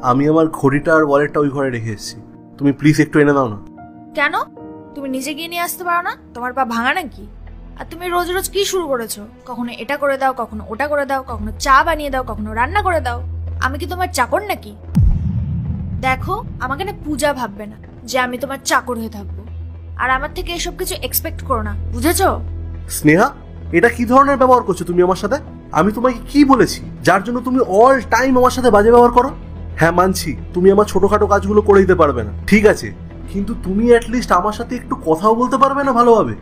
আমি আমার ঘড়িটা আর ওয়ালেটটা ওই ঘরে রেখে এসেছি, তুমি প্লিজ একটু এনে দাও না। কেন? তুমি নিজে গিয়ে নিয়ে আসতে পারো না? তোমার পা ভাঙা নাকি? আর তুমি রোজ রোজ কি শুরু করেছো? কখনো এটা করে দাও, কখনো ওটা করে দাও, কখনো চা বানিয়ে দাও, কখনো রান্না করে দাও। আমি কি তোমার চাকর নাকি? দেখো, আমাকে না পূজা ভাববে না যে আমি তোমার চাকর হয়ে থাকবো। আর আমার থেকে এসব কিছু এক্সপেক্ট করো না, বুঝেছো? স্নেহা, এটা কি ধরনের ব্যবহার করছো তুমি আমার সাথে? আমি তোমাকে কি বলেছি যার জন্য তুমি অল টাইম আমার সাথে বাজে ব্যবহার করো? হ্যাঁ মানছি, তুমি আমার ছোটখাটো কাজগুলো করে দিতে পারবে না, ঠিক আছে, কিন্তু তুমি অ্যাটলিস্ট আমার সাথে একটু কথাও বলতে পারবে না ভালোভাবে?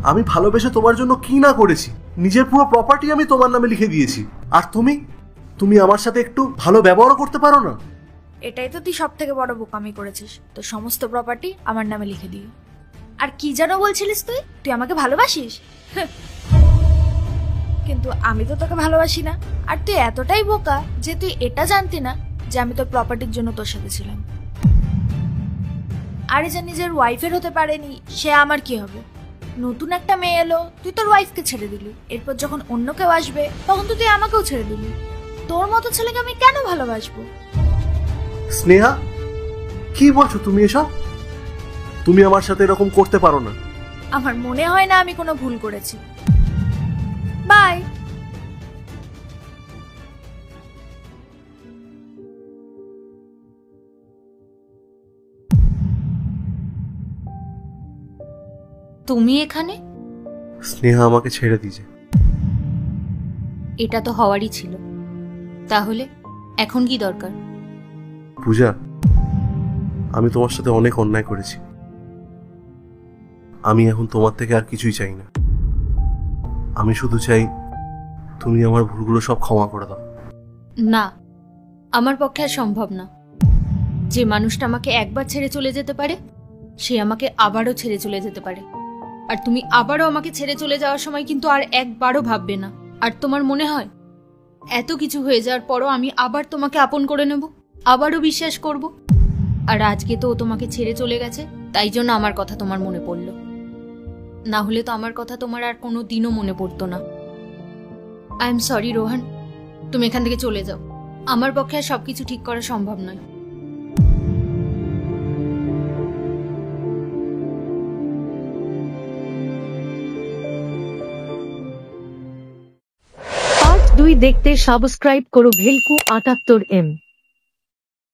আমি ভালোবেসে তোমার জন্য কি না করেছি, নিজের পুরো প্রপার্টি আমি তোমার নামে লিখে দিয়েছি, আর তুমি আমার সাথে একটু ভালো ব্যবহারও করতে পারো না? এটাই তো তুই সব থেকে বড় বোকামি করেছিস, তো সমস্ত প্রপার্টি আমার নামে লিখে দিয়ে। আর কি যেন বলছিলিস তুই? তুই আমাকে ভালোবাসিস? কিন্তু আমি তো তোকে ভালোবাসি না। আর তুই এতটাই বোকা যে তুই এটা জানতি না যে আমি তোর প্রপার্টির জন্য তোর সাথে ছিলাম। আরে যে নিজের ওয়াইফের হতে পারেনি সে আমার কি হবে? নতুন একটা মেয়ে এলো, তুই তোর ওয়াইফকে ছেড়ে দিলি, এরপর যখন অন্য কেউ আসবে তখন তো তুই আমাকেও ছেড়ে দিলি। তোর মতো ছেলেকে আমি কেন ভালোবাসবো? স্নেহা, কি বলছো তুমি এসব? তুমি আমার সাথে এরকম করতে পারো না। আমার মনে হয় না আমি কোনো ভুল করেছি। বাই। তুমি এখানে? স্নেহা আমাকে ছেড়ে দিয়েছে। এটা তো হওয়ারই ছিল। তাহলে এখন কি দরকার? পূজা, আমি তোমার সাথে অনেক অন্যায় করেছি। আমি এখন তোমার থেকে আর কিছুই চাই না। আমি শুধু চাই তুমি আমার ভুলগুলো সব ক্ষমা করে দাও। না, আমার পক্ষে আর সম্ভব না। যে মানুষটা আমাকে একবার ছেড়ে চলে যেতে পারে সে আমাকে আবারও ছেড়ে চলে যেতে পারে। আর তুমি আবারও আমাকে ছেড়ে চলে যাওয়ার সময় কিন্তু আর একবারও ভাববে না। আর তোমার মনে হয় এত কিছু হয়ে যাওয়ার পরও আমি আবার তোমাকে আপন করে নেব, আবারও বিশ্বাস করব? আর আজকে তো ও তোমাকে ছেড়ে চলে গেছে, তাই জন্য আমার কথা তোমার মনে পড়লো। না হলে তো আমার কথা তোমার আর কোনো দিনও মনে পড়তো না। আই এম সরি রোহান, তুমি এখান থেকে চলে যাও। আমার পক্ষে আর সবকিছু ঠিক করা সম্ভব নয়। পার্ট 2 দেখতে সাবস্ক্রাইব করো ভেলকু 78M।